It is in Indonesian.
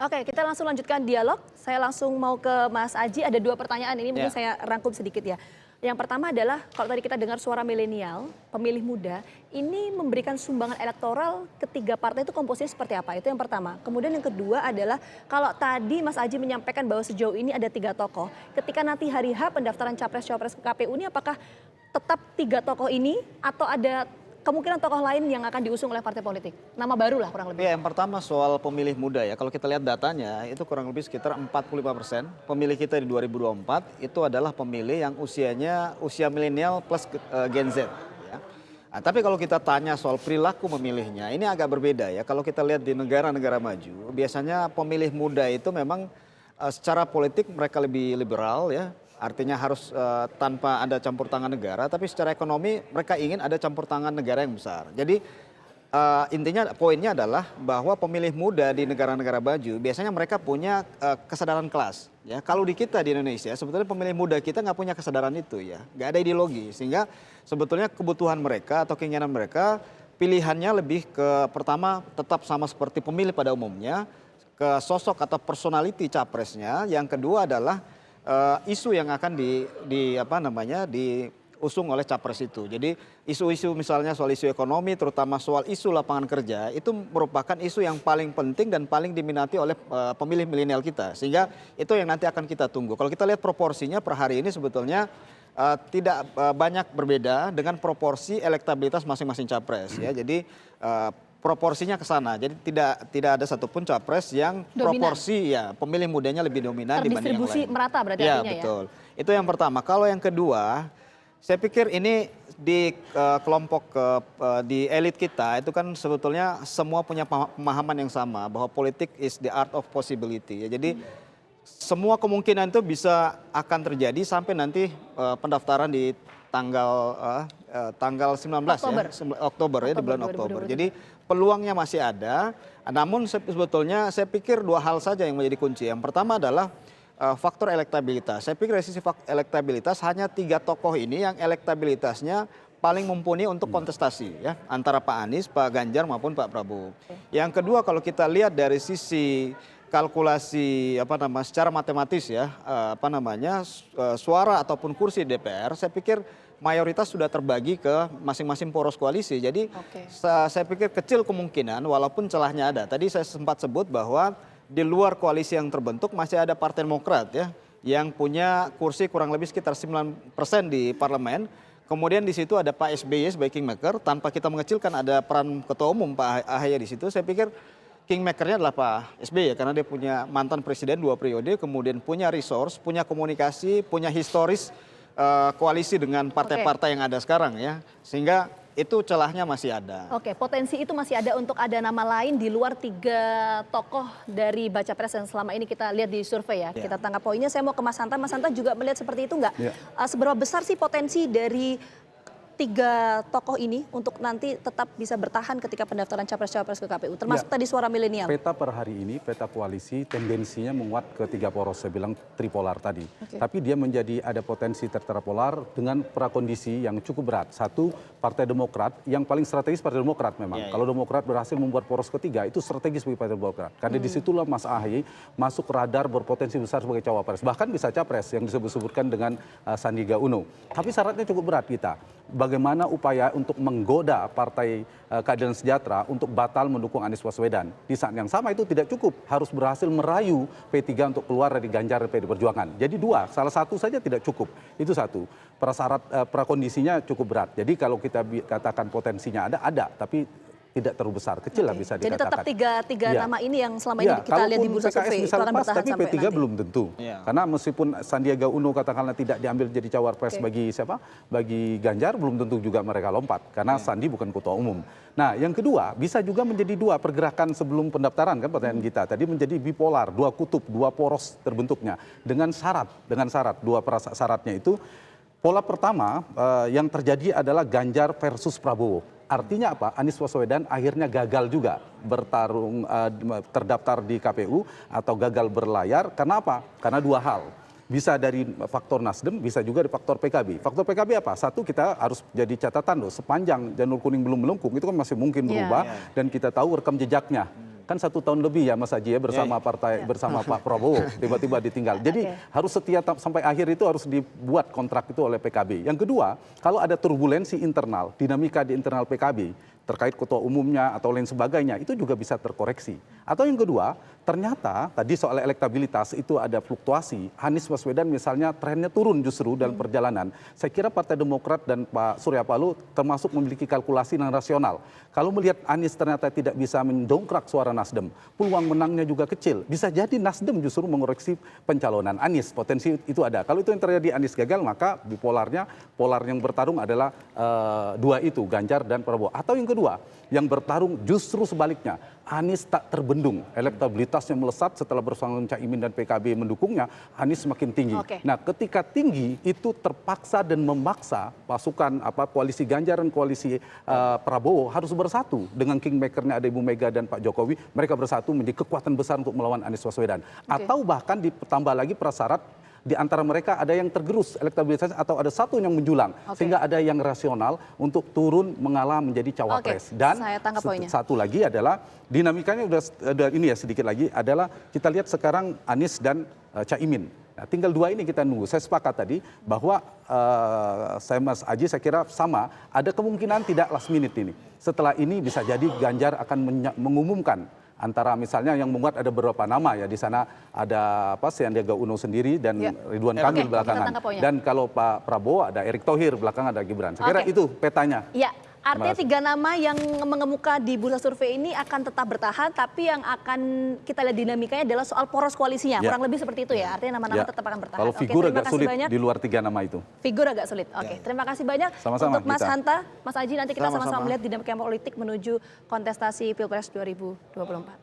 Oke, kita langsung lanjutkan dialog. Saya langsung mau ke Mas Aji. Ada dua pertanyaan ini, mungkin saya rangkum sedikit ya. Yang pertama adalah, kalau tadi kita dengar suara milenial, pemilih muda, ini memberikan sumbangan elektoral ketiga partai itu komposisinya seperti apa? Itu yang pertama. Kemudian yang kedua adalah, kalau tadi Mas Aji menyampaikan bahwa sejauh ini ada 3 tokoh, ketika nanti hari H pendaftaran Capres-Cawapres ke KPU ini, apakah tetap 3 tokoh ini atau ada kemungkinan tokoh lain yang akan diusung oleh partai politik? Nama baru lah kurang lebih. Ya, yang pertama soal pemilih muda ya. Kalau kita lihat datanya itu kurang lebih sekitar 45% pemilih kita di 2024 itu adalah pemilih yang usia milenial plus Gen Z. Ya. Nah, tapi kalau kita tanya soal perilaku memilihnya, ini agak berbeda ya. Kalau kita lihat di negara-negara maju, biasanya pemilih muda itu memang secara politik mereka lebih liberal ya. Artinya harus tanpa ada campur tangan negara, tapi secara ekonomi mereka ingin ada campur tangan negara yang besar. Jadi intinya poinnya adalah bahwa pemilih muda di negara-negara maju biasanya mereka punya kesadaran kelas. Ya, kalau di kita di Indonesia sebetulnya pemilih muda kita nggak punya kesadaran itu ya, nggak ada ideologi, sehingga sebetulnya kebutuhan mereka atau keinginan mereka pilihannya lebih ke pertama tetap sama seperti pemilih pada umumnya, ke sosok atau personality capresnya. Yang kedua adalah isu yang akan diusung oleh capres itu. Jadi isu-isu misalnya soal isu ekonomi, terutama soal isu lapangan kerja, itu merupakan isu yang paling penting dan paling diminati oleh pemilih milenial kita. Sehingga itu yang nanti akan kita tunggu. Kalau kita lihat proporsinya per hari ini sebetulnya tidak banyak berbeda dengan proporsi elektabilitas masing-masing capres ya. Jadi proporsinya ke sana. Jadi tidak ada satupun capres yang dominan. Proporsi ya pemilih mudanya lebih dominan dibanding yang lain. Terdistribusi merata berarti ya, artinya betul. Itu yang pertama. Kalau yang kedua, saya pikir ini di kelompok di elit kita itu kan sebetulnya semua punya pemahaman yang sama bahwa politik is the art of possibility. Ya, jadi semua kemungkinan itu bisa akan terjadi sampai nanti pendaftaran di tanggal 19 Oktober. ya, Oktober ya, di bulan Oktober. Jadi peluangnya masih ada, namun sebetulnya saya pikir 2 hal saja yang menjadi kunci. Yang pertama adalah faktor elektabilitas. Saya pikir dari sisi elektabilitas hanya 3 tokoh ini yang elektabilitasnya paling mumpuni untuk kontestasi ya, antara Pak Anies, Pak Ganjar maupun Pak Prabowo. Yang kedua kalau kita lihat dari sisi kalkulasi secara matematis ya, suara ataupun kursi DPR, saya pikir mayoritas sudah terbagi ke masing-masing poros koalisi. Jadi saya pikir kecil kemungkinan walaupun celahnya ada. Tadi saya sempat sebut bahwa di luar koalisi yang terbentuk masih ada Partai Demokrat ya, yang punya kursi kurang lebih sekitar 9% di parlemen. Kemudian di situ ada Pak SBY sebagai kingmaker, tanpa kita mengecilkan ada peran Ketua Umum Pak AHY di situ. Saya pikir kingmakernya adalah Pak SBY ya, karena dia punya mantan presiden 2 periode, kemudian punya resource, punya komunikasi, punya historis koalisi dengan partai-partai yang ada sekarang ya, sehingga itu celahnya masih ada. Oke, potensi itu masih ada untuk ada nama lain di luar 3 tokoh dari Baca Pres yang selama ini kita lihat di survei ya. Kita tangkap poinnya. Saya mau ke Mas Hanta. Mas Hanta juga melihat seperti itu nggak? Seberapa besar sih potensi dari 3 tokoh ini untuk nanti tetap bisa bertahan ketika pendaftaran Capres-Cawapres ke KPU, termasuk tadi suara milenial? Peta per hari ini, peta koalisi tendensinya menguat ke 3 poros, saya bilang tripolar tadi. Tapi dia menjadi ada potensi terpolar dengan prakondisi yang cukup berat. Satu, Partai Demokrat, yang paling strategis Partai Demokrat memang. Kalau Demokrat berhasil membuat poros ketiga, itu strategis bagi Partai Demokrat. Karena disitulah Mas AHY masuk radar berpotensi besar sebagai cawapres. Bahkan bisa capres yang disebut-sebutkan dengan Sandiaga Uno. Tapi syaratnya cukup berat kita. Bagaimana upaya untuk menggoda Partai Keadilan Sejahtera untuk batal mendukung Anies Baswedan. Di saat yang sama itu tidak cukup, harus berhasil merayu P3 untuk keluar dari Ganjar dan PD Perjuangan. Jadi 2, salah satu saja tidak cukup. Itu satu. Prasyarat prakondisinya cukup berat. Jadi kalau kita katakan potensinya ada, tapi tidak terlalu besar, kecil lah bisa dikatakan. Jadi tetap tiga nama ini yang selama ini kita lihat di bursa survei itu akan bertahan tapi sampai P3 nanti. belum tentu. Karena meskipun Sandiaga Uno katakanlah tidak diambil jadi cawapres bagi siapa? Bagi Ganjar, belum tentu juga mereka lompat. Karena Sandi bukan ketua umum. Nah yang kedua, bisa juga menjadi 2 pergerakan sebelum pendaftaran kan pertanyaan kita. Tadi menjadi bipolar, 2 kutub, 2 poros terbentuknya. Dengan syarat, 2 syaratnya itu. Pola pertama yang terjadi adalah Ganjar versus Prabowo. Artinya apa? Anies Baswedan akhirnya gagal juga bertarung terdaftar di KPU atau gagal berlayar. Karena apa? Karena 2 hal. Bisa dari faktor Nasdem, bisa juga dari faktor PKB. Faktor PKB apa? Satu, kita harus jadi catatan loh, sepanjang Janur Kuning belum melengkung, itu kan masih mungkin berubah. Dan kita tahu rekam jejaknya. kan 1 tahun lebih ya Mas Haji ya bersama partai bersama Pak Prabowo tiba-tiba ditinggal. Jadi harus setia sampai akhir itu harus dibuat kontrak itu oleh PKB. Yang kedua, kalau ada turbulensi internal, dinamika di internal PKB terkait ketua umumnya atau lain sebagainya, itu juga bisa terkoreksi. Atau yang kedua, ternyata tadi soal elektabilitas itu ada fluktuasi. Anies Baswedan misalnya trennya turun justru dalam perjalanan. Saya kira Partai Demokrat dan Pak Surya Paloh termasuk memiliki kalkulasi yang rasional. Kalau melihat Anies ternyata tidak bisa mendongkrak suara Nasdem, peluang menangnya juga kecil. Bisa jadi Nasdem justru mengoreksi pencalonan Anies. Potensi itu ada. Kalau itu yang terjadi Anies gagal, maka polar yang bertarung adalah dua itu, Ganjar dan Prabowo. Atau yang kedua, yang bertarung justru sebaliknya. Anies tak terbendung, elektabilitasnya melesat setelah bersama Caimin dan PKB mendukungnya, Anies semakin tinggi. Nah, ketika tinggi itu terpaksa dan memaksa pasukan koalisi Ganjar dan koalisi Prabowo harus bersatu dengan kingmakernya ada Ibu Mega dan Pak Jokowi, mereka bersatu menjadi kekuatan besar untuk melawan Anies Baswedan. Atau bahkan ditambah lagi prasyarat di antara mereka ada yang tergerus elektabilitasnya atau ada satu yang menjulang sehingga ada yang rasional untuk turun mengalah menjadi cawapres. Dan satu lagi adalah dinamikanya udah ini ya sedikit lagi adalah kita lihat sekarang Anies dan Caimin. Nah, tinggal dua ini kita nunggu. Saya sepakat tadi bahwa saya Mas Aji saya kira sama ada kemungkinan tidak last minute ini. Setelah ini bisa jadi Ganjar akan mengumumkan antara misalnya yang menguat ada beberapa nama ya di sana ada Sandiaga Uno sendiri dan Ridwan Kamil belakangan dan kalau Pak Prabowo ada Erick Thohir belakang ada Gibran. Saya kira itu petanya. Ya, artinya 3 nama yang mengemuka di bursa survei ini akan tetap bertahan, tapi yang akan kita lihat dinamikanya adalah soal poros koalisinya. Kurang lebih seperti itu ya. Artinya nama-nama tetap akan bertahan. Kalau figur agak sulit di luar 3 nama itu. Figur agak sulit. Terima kasih banyak untuk Mas Hanta, Mas Aji. Nanti kita sama-sama melihat dinamika politik menuju kontestasi Pilpres 2024.